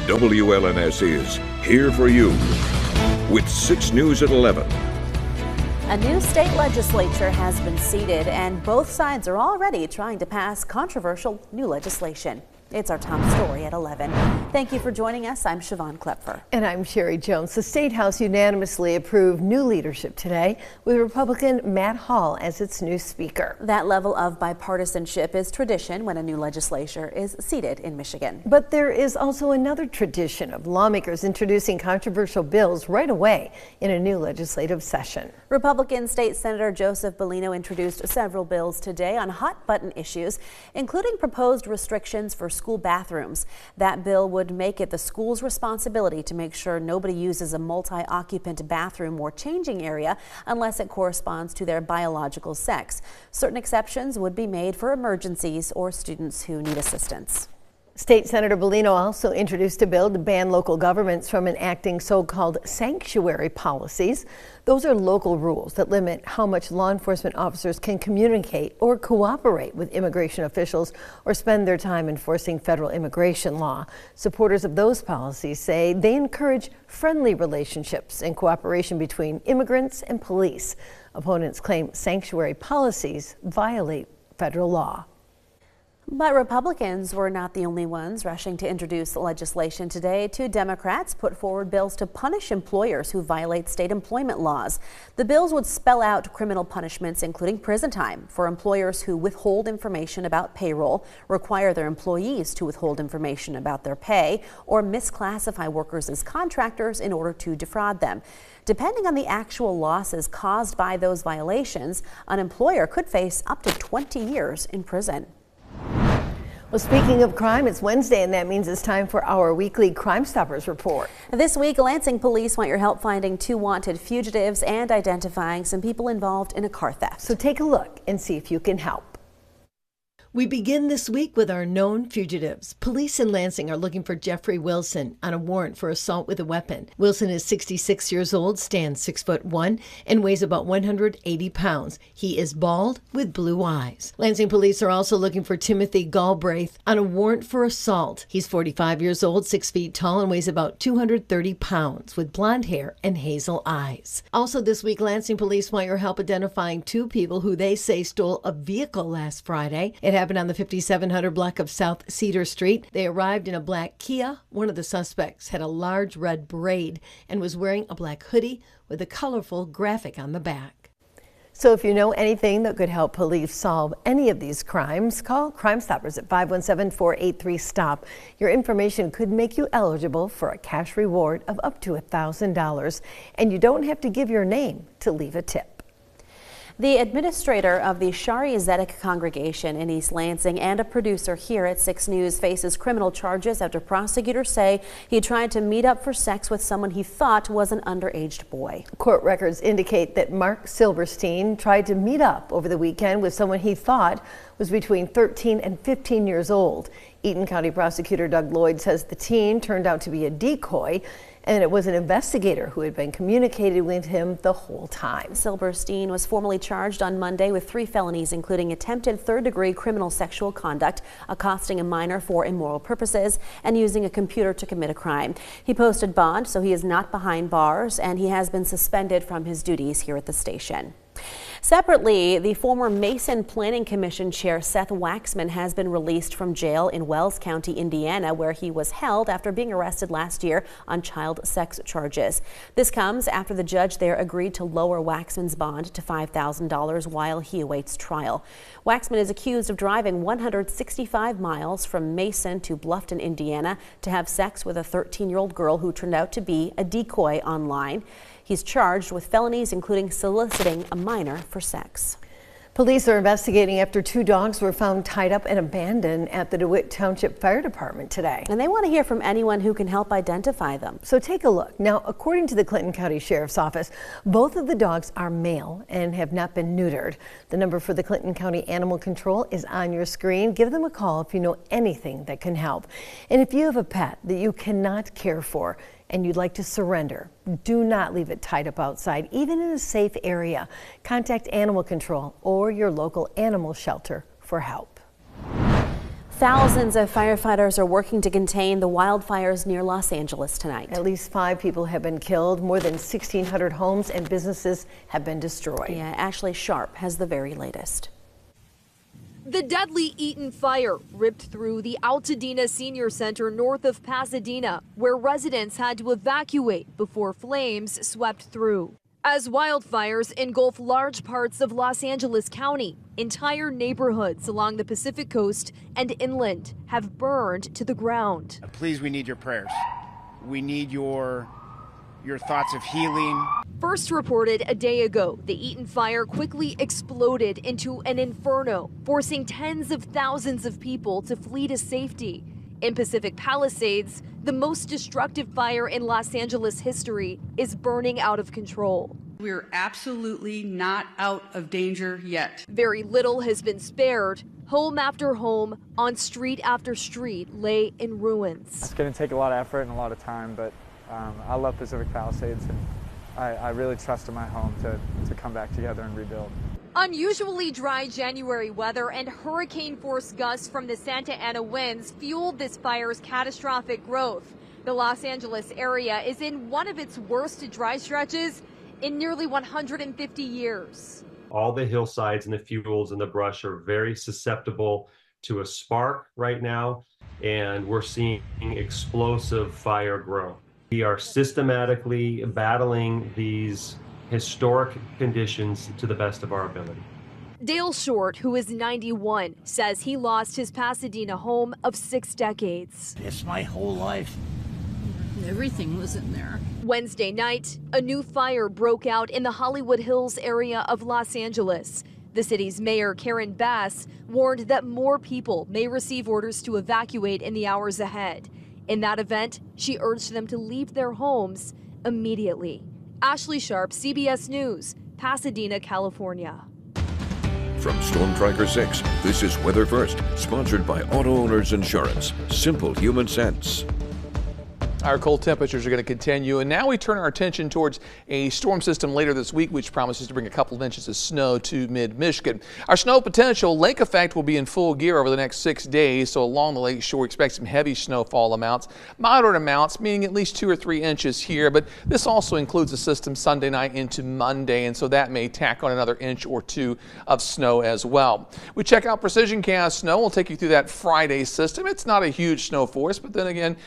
WLNS is here for you with 6 News at 11. A new state legislature has been seated, and both sides are already trying to pass controversial new legislation. It's our top story at 11. Thank you for joining us. I'm Siobhan Klepfer. And I'm Sherry Jones. The State House unanimously approved new leadership today with Republican Matt Hall as its new speaker. That level of bipartisanship is tradition when a new legislature is seated in Michigan. But there is also another tradition of lawmakers introducing controversial bills right away in a new legislative session. Republican State Senator Joseph Bellino introduced several bills today on hot-button issues, including proposed restrictions for school bathrooms. That bill would make it the school's responsibility to make sure nobody uses a multi-occupant bathroom or changing area unless it corresponds to their biological sex. Certain exceptions would be made for emergencies or students who need assistance. State Senator Bellino also introduced a bill to ban local governments from enacting so-called sanctuary policies. Those are local rules that limit how much law enforcement officers can communicate or cooperate with immigration officials or spend their time enforcing federal immigration law. Supporters of those policies say they encourage friendly relationships and cooperation between immigrants and police. Opponents claim sanctuary policies violate federal law. But Republicans were not the only ones rushing to introduce legislation today. 2 Democrats put forward bills to punish employers who violate state employment laws. The bills would spell out criminal punishments, including prison time, for employers who withhold information about payroll, require their employees to withhold information about their pay, or misclassify workers as contractors in order to defraud them. Depending on the actual losses caused by those violations, an employer could face up to 20 years in prison. Well, speaking of crime, it's Wednesday, and that means it's time for our weekly Crime Stoppers report. This week, Lansing police want your help finding 2 wanted fugitives and identifying some people involved in a car theft. So take a look and see if you can help. We begin this week with our known fugitives. Police in Lansing are looking for Jeffrey Wilson on a warrant for assault with a weapon. Wilson is 66 years old, stands 6'1", and weighs about 180 pounds. He is bald with blue eyes. Lansing police are also looking for Timothy Galbraith on a warrant for assault. He's 45 years old, 6 feet tall, and weighs about 230 pounds with blonde hair and hazel eyes. Also this week, Lansing police want your help identifying 2 people who they say stole a vehicle last Friday. It happened on the 5700 block of South Cedar Street. They arrived in a black Kia. One of the suspects had a large red braid and was wearing a black hoodie with a colorful graphic on the back. So if you know anything that could help police solve any of these crimes, call Crime Stoppers at 517-483-STOP. Your information could make you eligible for a cash reward of up to $1,000, and you don't have to give your name to leave a tip. The administrator of the Shari Zedek congregation in East Lansing and a producer here at 6 News faces criminal charges after prosecutors say he tried to meet up for sex with someone he thought was an underage boy. Court records indicate that Mark Silverstein tried to meet up over the weekend with someone he thought was between 13 and 15 years old. Eaton County prosecutor Doug Lloyd says the teen turned out to be a decoy, and it was an investigator who had been communicating with him the whole time. Silverstein was formally charged on Monday with 3 felonies, including attempted 3rd-degree criminal sexual conduct, accosting a minor for immoral purposes, and using a computer to commit a crime. He posted bond, so he is not behind bars, and he has been suspended from his duties here at the station. Separately, the former Mason Planning Commission Chair Seth Waxman has been released from jail in Wells County, Indiana, where he was held after being arrested last year on child sex charges. This comes after the judge there agreed to lower Waxman's bond to $5,000 while he awaits trial. Waxman is accused of driving 165 miles from Mason to Bluffton, Indiana, to have sex with a 13-year-old girl who turned out to be a decoy online. He's charged with felonies including soliciting a minor for sex. Police are investigating after 2 dogs were found tied up and abandoned at the DeWitt Township Fire Department today. And they want to hear from anyone who can help identify them. So take a look. Now, according to the Clinton County Sheriff's Office, both of the dogs are male and have not been neutered. The number for the Clinton County Animal Control is on your screen. Give them a call if you know anything that can help. And if you have a pet that you cannot care for and you'd like to surrender, do not leave it tied up outside, even in a safe area. Contact Animal Control or your local animal shelter for help. Thousands of firefighters are working to contain the wildfires near Los Angeles tonight. At least 5 people have been killed. More than 1,600 homes and businesses have been destroyed. Yeah, Ashley Sharp has the very latest. The deadly Eaton fire ripped through the Altadena Senior Center north of Pasadena, where residents had to evacuate before flames swept through. As wildfires engulf large parts of Los Angeles County, entire neighborhoods along the Pacific Coast and inland have burned to the ground. Please, we need your prayers. We need your thoughts of healing. First reported a day ago, the Eaton fire quickly exploded into an inferno, forcing tens of thousands of people to flee to safety. In Pacific Palisades, the most destructive fire in Los Angeles history is burning out of control. We're absolutely not out of danger yet. Very little has been spared. Home after home, on street after street, lay in ruins. It's going to take a lot of effort and a lot of time, but I love Pacific Palisades, and I really trust in my home to come back together and rebuild. Unusually dry January weather and hurricane-force gusts from the Santa Ana winds fueled this fire's catastrophic growth. The Los Angeles area is in one of its worst dry stretches in nearly 150 years. All the hillsides and the fuels and the brush are very susceptible to a spark right now, and we're seeing explosive fire grow. We are systematically battling these historic conditions to the best of our ability. Dale Short, who is 91, says he lost his Pasadena home of 6 decades. It's my whole life. Everything was in there. Wednesday night, a new fire broke out in the Hollywood Hills area of Los Angeles. The city's mayor, Karen Bass, warned that more people may receive orders to evacuate in the hours ahead. In that event, she urged them to leave their homes immediately. Ashley Sharp, CBS News, Pasadena, California. From Storm Tracker 6, this is Weather First, sponsored by Auto Owners Insurance. Simple human sense. Our cold temperatures are going to continue, and now we turn our attention towards a storm system later this week, which promises to bring a couple of inches of snow to mid-Michigan. Our snow potential lake effect will be in full gear over the next 6 days, so along the lake shore, expect some heavy snowfall amounts, moderate amounts, meaning at least 2 or 3 inches here, but this also includes a system Sunday night into Monday, and so that may tack on another inch or 2 of snow as well. We check out Precision Cast Snow. We'll take you through that Friday system. It's not a huge snow force, but then again,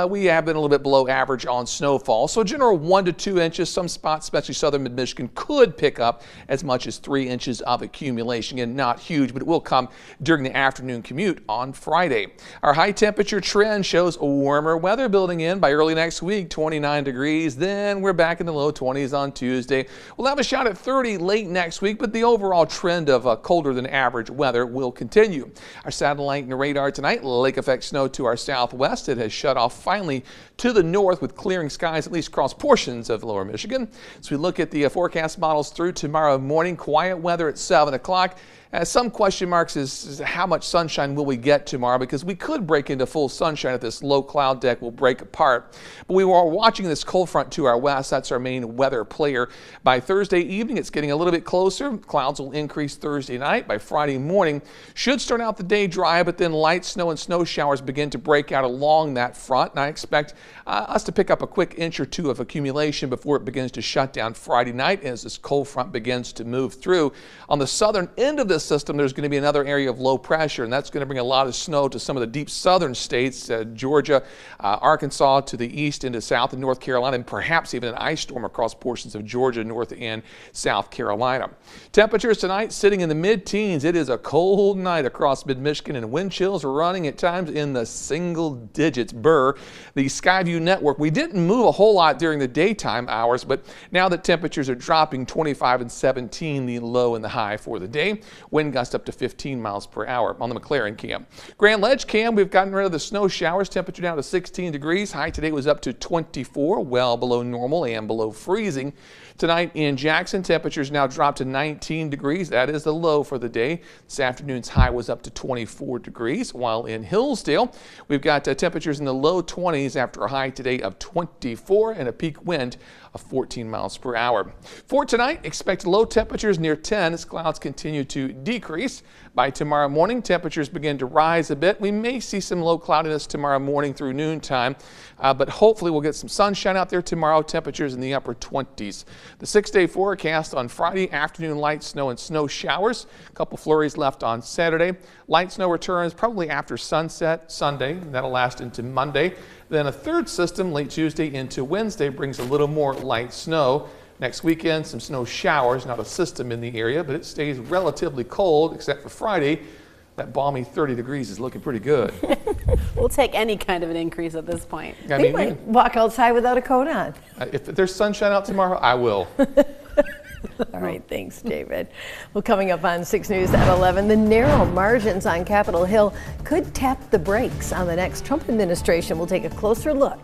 we have been a little bit below average on snowfall. So general 1 to 2 inches. Some spots, especially southern mid-Michigan, could pick up as much as 3 inches of accumulation. Again, not huge, but it will come during the afternoon commute on Friday. Our high temperature trend shows warmer weather building in by early next week, 29 degrees. Then we're back in the low 20s on Tuesday. We'll have a shot at 30 late next week, but the overall trend of colder than average weather will continue. Our satellite and radar tonight, lake effect snow to our southwest. It has shut off finally to the north with clearing skies at least across portions of lower Michigan. As we look at the forecast models through tomorrow morning, quiet weather at 7 o'clock. Some question marks is how much sunshine will we get tomorrow, because we could break into full sunshine if this low cloud deck will break apart. But we are watching this cold front to our west. That's our main weather player. By Thursday evening, it's getting a little bit closer. Clouds will increase Thursday night. By Friday morning, should start out the day dry, but then light snow and snow showers begin to break out along that front. And I expect us to pick up a quick inch or 2 of accumulation before it begins to shut down Friday night as this cold front begins to move through. On the southern end of this system, there's going to be another area of low pressure, and that's going to bring a lot of snow to some of the deep southern states, Georgia, Arkansas to the east into South and North Carolina, and perhaps even an ice storm across portions of Georgia, North and South Carolina. Temperatures tonight sitting in the mid-teens. It is a cold night across mid-Michigan, and wind chills are running at times in the single digits. Burr, the Skyview network, we didn't move a whole lot during the daytime hours, but now that temperatures are dropping, 25 and 17, the low and the high for the day. Wind gust up to 15 miles per hour on the McLaren cam. Grand Ledge cam, we've gotten rid of the snow showers. Temperature down to 16 degrees. High today was up to 24, well below normal and below freezing. Tonight in Jackson, temperatures now dropped to 19 degrees. That is the low for the day. This afternoon's high was up to 24 degrees, while in Hillsdale, we've got temperatures in the low 20s after a high today of 24 and a peak wind of 14 miles per hour. For tonight, expect low temperatures near 10 as clouds continue to decrease. By tomorrow morning, temperatures begin to rise a bit. We may see some low cloudiness tomorrow morning through noontime, but hopefully we'll get some sunshine out there tomorrow. Temperatures in the upper 20s. The 6-day forecast on Friday, afternoon light snow and snow showers. A couple flurries left on Saturday. Light snow returns probably after sunset Sunday. That'll last into Monday. Then a third system late Tuesday into Wednesday brings a little more light snow. Next weekend, some snow showers, not a system in the area, but it stays relatively cold except for Friday. That balmy 30 degrees is looking pretty good. We'll take any kind of an increase at this point. I might walk outside without a coat on. If there's sunshine out tomorrow, I will. All right, thanks, David. Well, coming up on 6 News at 11, the narrow margins on Capitol Hill could tap the brakes on the next Trump administration. We'll take a closer look